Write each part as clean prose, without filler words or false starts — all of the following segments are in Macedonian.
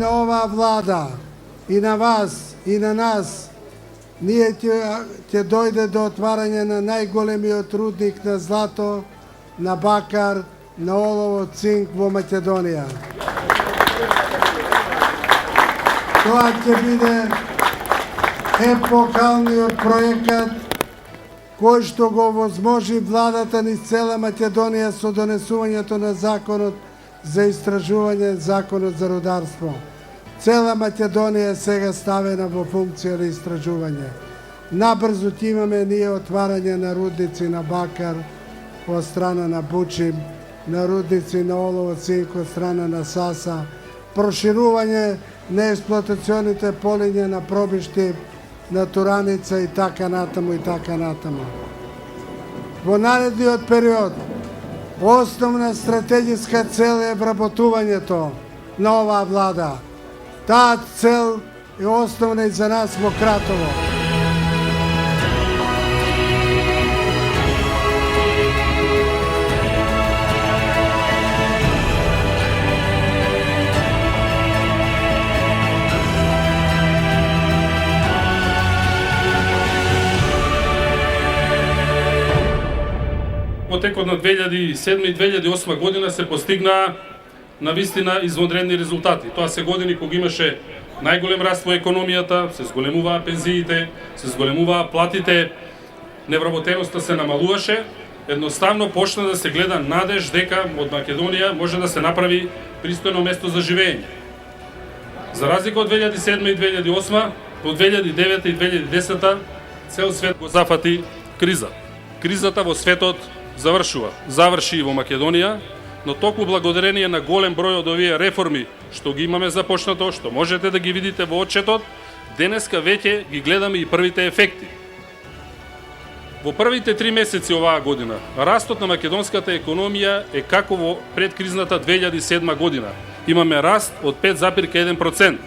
на оваа влада, и на вас, и на нас, ние ќе дојде до отварање на најголемиот рудник на злато, на бакар, на олово, цинк во Македонија. Тоа ќе биде епокалниот проекат кој што го возможи владата низ цела Македонија со донесувањето на законот за истражување, законот за рударство. Цела Македонија сега ставена во функција на истражување. Набрзо ќе имаме ние отварање на рудници на бакар од страна на Бучим, на рудници на олово, цинк од страна на Саса, проширување на експлоатационите полиња на Пробишти, на Тураница и така натаму, и така натаму. Во наредниот период, основна стратегиска цел е вработувањето на оваа влада. Таа цел е основна и за нас во Кратово. Во текот на 2007 и 2008 година се постигнаа навистина извонредни резултати. Тоа се години кога имаше најголем раст во економијата, се зголемуваа пензиите, се зголемуваа платите, невработеноста се намалуваше, едноставно почна да се гледа надеж дека од Македонија може да се направи пристојно место за живење. За разлика од 2007 и 2008, во 2009 и 2010 цел свет го зафати криза. Кризата во светот заврши и во Македонија, но токму благодарение на голем број од овие реформи што ги имаме започнато, што можете да ги видите во отчетот, денеска веќе ги гледаме и првите ефекти. Во првите 3 месеци оваа година, растот на македонската економија е како во предкризната 2007 година. Имаме раст од 5,1%.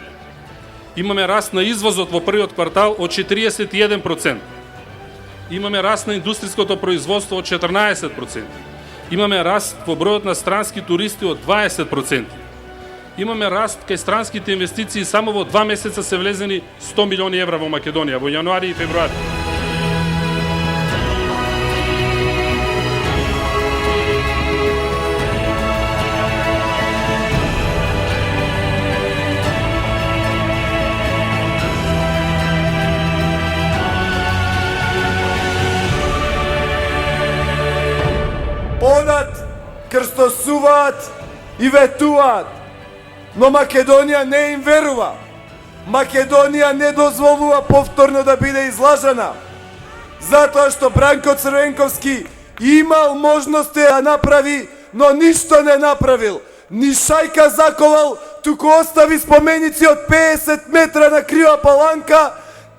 Имаме раст на извозот во првиот квартал од 41%. Имаме раст на индустријското производство од 14%. Имаме раст во бројот на странски туристи од 20%. Имаме раст кај странските инвестиции, само во 2 месеца се влезени 100 милиони евра во Македонија, во јануари и февруари. Одат, крстосуваат и ветуваат, но Македонија не им верува. Македонија не дозволува повторно да биде излажана, затоа што Бранко Црвенковски имал можности да направи, но ништо не направил. Ни шајка заковал, туку остави споменици од 50 метра на крива паланка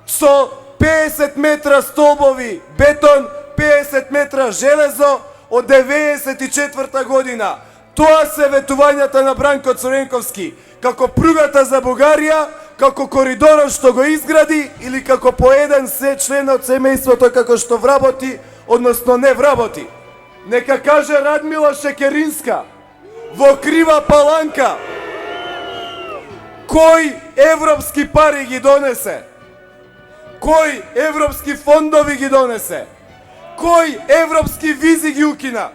со 50 метра столбови бетон, 50 метра железо, од 94 година. Тоа се ветувањата на Бранко Црвенковски, како пругата за Бугарија, како коридорот што го изгради или како по еден член од семејството како што вработи, односно не вработи. Нека каже Радмила Шекеринска во крива паланка кој европски пари ги донесе, кој европски фондови ги донесе, кој европски визи ги укина?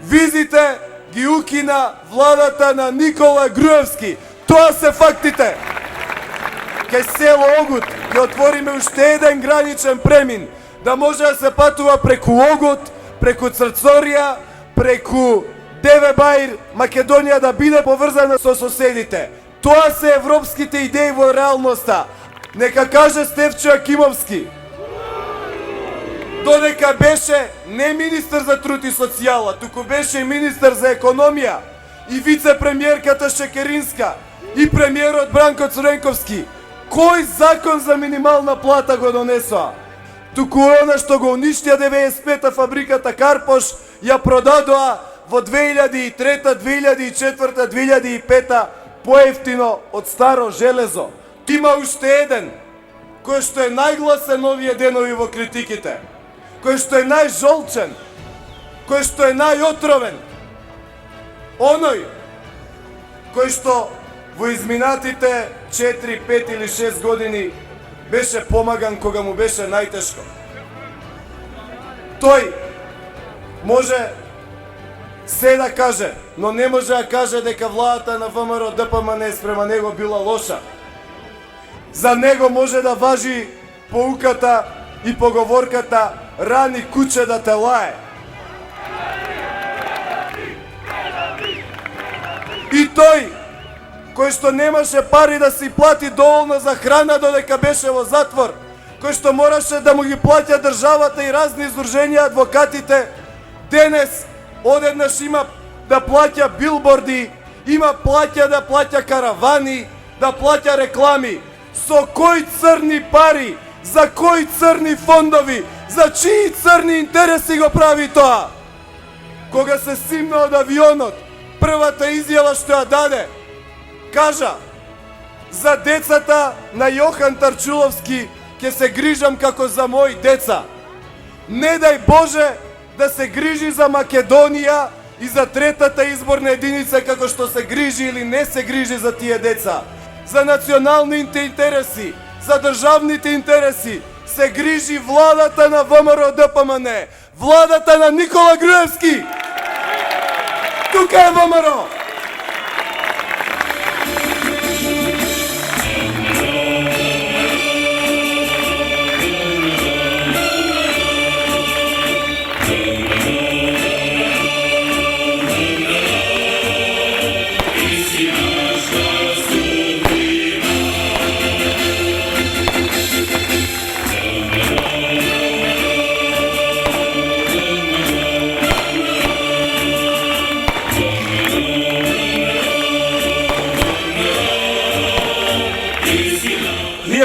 Визите ги укина владата на Никола Груевски. Тоа се фактите. Кај село Огут ќе отвориме уште еден граничен премин, да може да се патува преку Огут, преку Црцорија, преку Девебаир, Македонија да биде поврзана со соседите. Тоа се европските идеи во реалноста. Нека каже Стефчо Акимовски, додека беше не министер за труд и социјала, туку беше министер за економија и вице-премиерката Шекеринска и премиерот Бранко Црвенковски, кој закон за минимална плата го донесоа? Туку она што го уништија 95-та фабриката Карпош, ја продадоа во 2003, 2004, 2005 поевтино од старо железо. Има уште еден, кој што е најгласен овие денови во критиките, кој што е најжолчен, кој што е најотровен, оној кој што во изминатите 4, 5 или 6 години беше помаган кога му беше најтешко. Тој може се да каже, но не може да каже дека владата на ВМРО ДПМН спрема него била лоша. За него може да важи поуката и поговорката рани куче да те лае. И тој, кој што немаше пари да си плати доволно за храна додека беше во затвор, кој што мораше да му ги плаќа државата и разни издруженија адвокатите, денес одеднаш има да плаќа билборди, има да плаќа каравани, да плаќа реклами. Со кои црни пари, за кои црни фондови, за чии црни интереси го прави тоа? Кога се симна од авионот, првата изјава што ја даде, кажа: за децата на Јохан Тарчуловски ќе се грижам како за мои деца. Не дај Боже да се грижи за Македонија и за третата изборна единица како што се грижи или не се грижи за тие деца. За националните интереси, за државните интереси се грижи владата на ВМРО ДПМН, владата на Никола Груевски. Тука е ВМРО.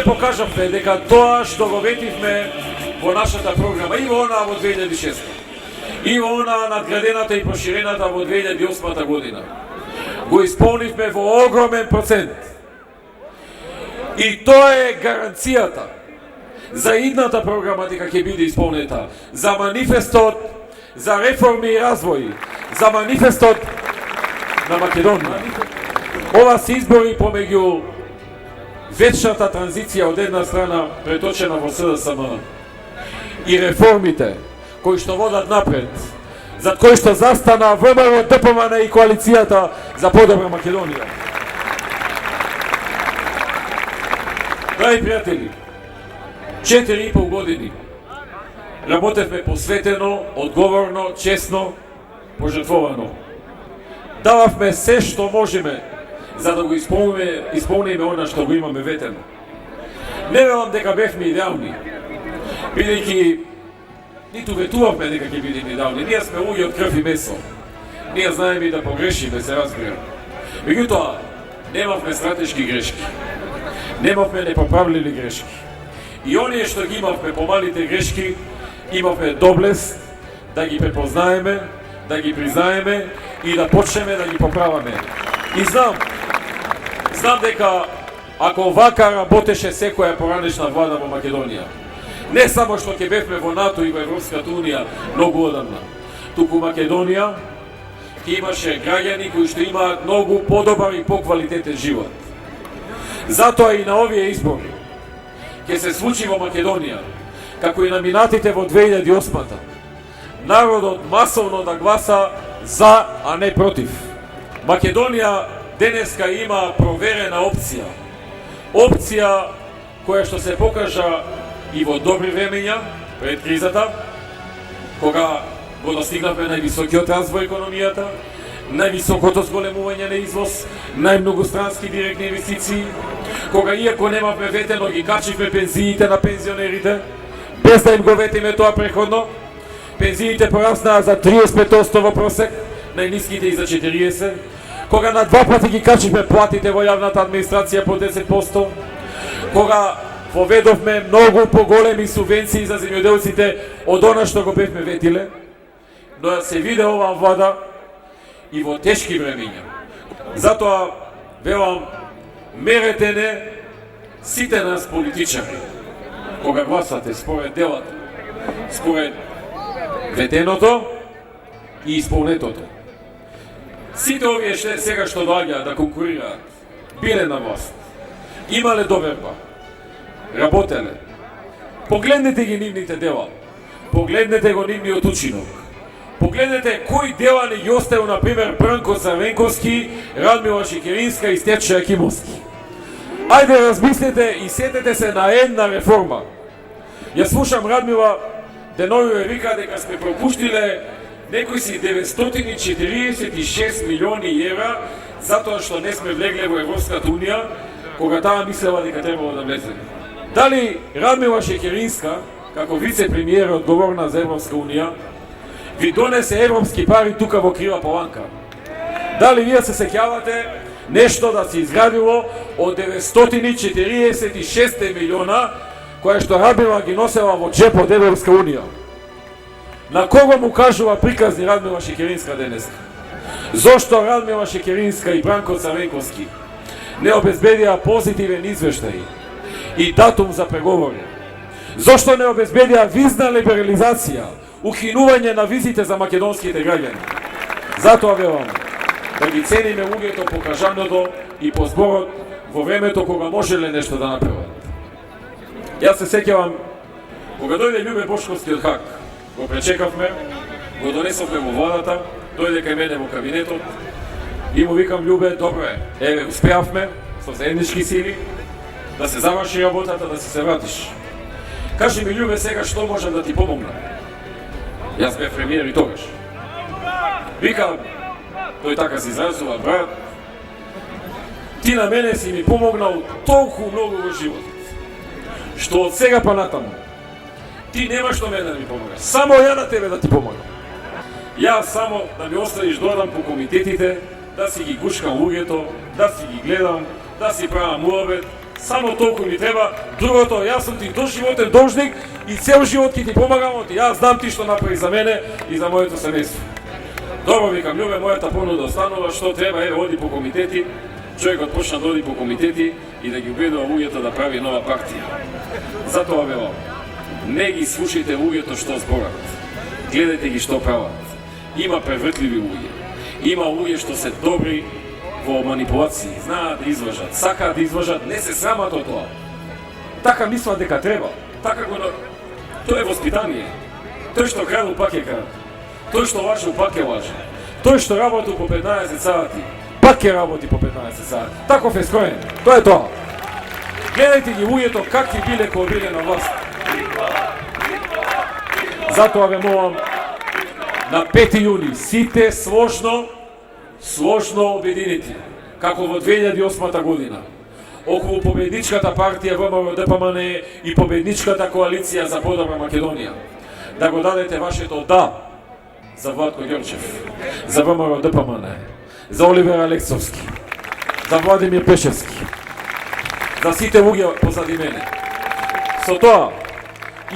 Покажавме дека тоа што го ветивме во нашата програма и во она во 2006, и во она надградената и проширената во 2008 година, го исполнивме во огромен процент. И тоа е гаранцијата за идната програма дека ќе биде исполнета, за манифестот за реформи и развој, за манифестот на Македонија. Ова се избори помеѓу вечната транзиција од една страна преточена во СДСМ и реформите кои што водат напред, зад кои што застана ВМРО ДПМН и коалицијата за подобра Македонија. Драги пријатели, 4,5 години работевме посветено, одговорно, честно, пожртвовано. Дававме се што можеме за да го исполниме она што го имаме ветено. Не верувам дека бевме идеални, бидејќи ниту ветувавме дека ќе бидеме идеални. Ние сме луѓе од крв и месо. Ние знаеме и да погрешиме, се разбира. Меѓутоа, немавме стратешки грешки. Немавме непоправливи грешки. И оние што ги имавме помалите грешки, имавме доблест да ги препознаеме, да ги признаеме и да почнеме да ги поправаме. И знам дека ако вака работеше секоја поранешна влада во Македонија, не само што ќе бевме во НАТО и во Европската Унија многу одамна, туку Македонија ќе имаше граѓани кои што имаат многу подобар и поквалитетен живот. Затоа и на овие избори ќе се случи во Македонија, како и на минатите во 2008-та, народот масовно да гласа за, а не против. Македонија денеска има проверена опција. Опција која што се покажа и во добри времења пред кризата, кога го достигнавме највисокиот развој во економијата, највисокото зголемување на извоз, најмногу странски директни инвестиции, кога иако немавме ветено ги качивме пензиите на пензионерите, без да им го ветиме тоа преходно, пензиите пораснаа за 35% во просек, најниските и за 40%, кога на 2 пати ги качивме платите во јавната администрација по 10%, кога поведовме многу поголеми субвенции за земјоделците од она што го бевме ветиле, но да се виде оваа влада и во тешки времења. Затоа, велам, мерете не сите нас политичари, кога гласате според делата, според ветеното и исполнетото. Сите овие сега што доаѓаат да конкурираат, биле на власт, имале доверба, работеле. Погледнете ги нивните дела, погледнете го нивниот учинок, погледнете кои дела не ги оставил, например, Бранко Црвенковски, Радмила Шекеринска и Стеча Акимовски. Ајде размислете и сетете се на една реформа. Ја слушам Радмила деновиве вика дека сме пропуштиле некои си 946 милиони евра затоа што не сме влегле во Европската унија, кога таа мислела дека требало да влезе. Дали Радмила Шекеринска, како вице-премиер одговорна за Европска унија, ви донесе европски пари тука во Крива Паланка? Дали вие се сеќавате нешто да се изградило од 946 милиона кое што Радмила ги носела во джеп од Европска унија? На кого му кажува приказни Радмила Шекеринска денеска? Зошто Радмила Шекеринска и Бранко Црвенковски не обезбедија позитивен извештај и датум за преговори? Зошто не обезбедија визна либерализација, укинување на визите за македонските граѓани? Затоа велам да ги цениме луѓето по кажаното и по зборот во времето кога можеле нешто да направат. Јас се сеќавам кога дојде Љубе Бошковски од Хаг, го пречекавме, го донесовме во владата, дојде кај мене во кабинетот и му викам: Љубе, добро е, еве успеавме со заеднички сили да се заврши работата, да се вратиш. Кажи ми, Љубе, сега што можам да ти помогнам? Јас бев премиер и тогаш. Викам, тој така се изразува: брат, ти на мене си ми помогнал толку многу во животот, што од сега па натаму ти немаш што мене да ми помогаш, само ја на тебе да ти помогам. Јас само да ми оставиш додам по комитетите, да си ги гушкам луѓето, да си ги гледам, да си правам муабет, само толку ми треба. Другото, јас сум ти доживотен должник и цел живот ќе ти помагам, оти јас знам ти што направи за мене и за моето семејство. Добро, викам, Љубе, мојата понуда останува, што треба, еве, оди по комитети. Човекот почна да оди по комитети и да ги убедува луѓето да прави нова партија. Затоа велам, не ги слушајте луѓето што зборат, гледајте ги што прават. Има превртливи луѓе, има луѓе што се добри во манипулации, знаат да излажат, сакаат да излажат, не се срамат од тоа. Така мислат дека треба, така го... Тоа е воспитание. Тој што крадел пак е крад, тој што лажел пак е лаже, тој што работил по 15 сати, пак ќе работи по 15 сати. Таков е скроен. Тоа е тоа. Гледајте ги луѓето какви биле кога биле на власт. Затоа ве молам, на 5 јуни сите сложно обединети, како во 2008 година, околу победничката партија ВМРО-ДПМН и победничката коалиција за подобра Македонија, да го дадете вашето да за Владко Ѓорчев, за ВМРО-ДПМН, за Оливер Алексовски, за Владимир Пешевски, за сите луѓе позади мене. Со тоа,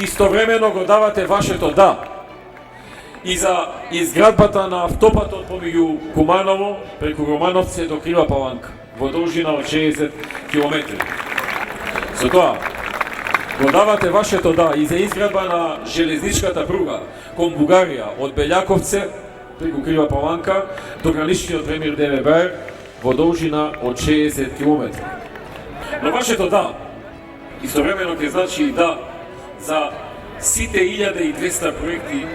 истовремено го давате вашето да и за изградбата на автопатот помеѓу Куманово, преку Романовци до Крива Паланка, во должина од 60 км. Со тоа, го давате вашето да и за изградба на железничката пруга кон Бугарија, од Белјаковце преку Крива Паланка до граничниот премир ДВБ во должина од 60 км. Но вашето да истовремено ќе значи и да за сите 1200 проекти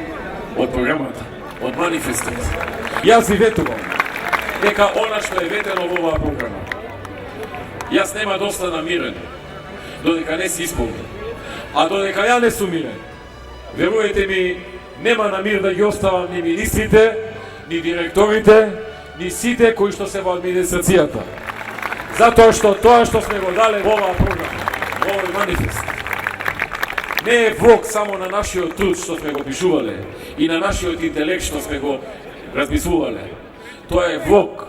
од програмата, од манифестот. Јас ви ветувам дека она што е ветено во оваа програма, јас нема да останам мирен додека не се исполни. А додека ја не сум мирен, веруете ми, нема на мир да ги оставам ни министрите, ни директорите, ни сите кои што се во администрацијата. Затоа што тоа што сме го дале во оваа програма, во овој манифест, не е влог само на нашиот труд што сме го пишувале и на нашиот интелект што сме го размислувале. Тоа е влог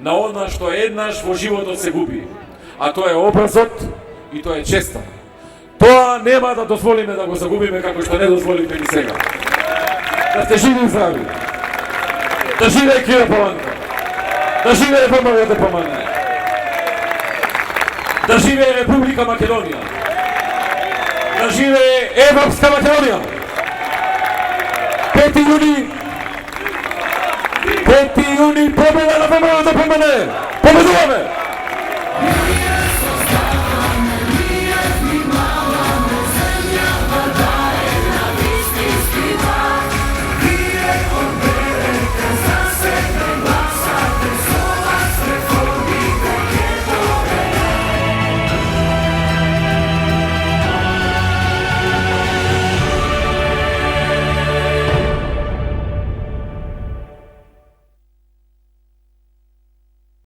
на она што еднаш во животот се губи, а тоа е образот и тоа е честа. Тоа нема да дозволиме да го загубиме како што не дозволиме ни сега. Да сте живи и здрави. Да живее Крива Паланка. Да живее ВМРО-ДПМН. Да живее Република Македонија. Да живее Европска Македонија. 5 јуни победа на ВМРО-ДПМН. Победуваме! Thank you.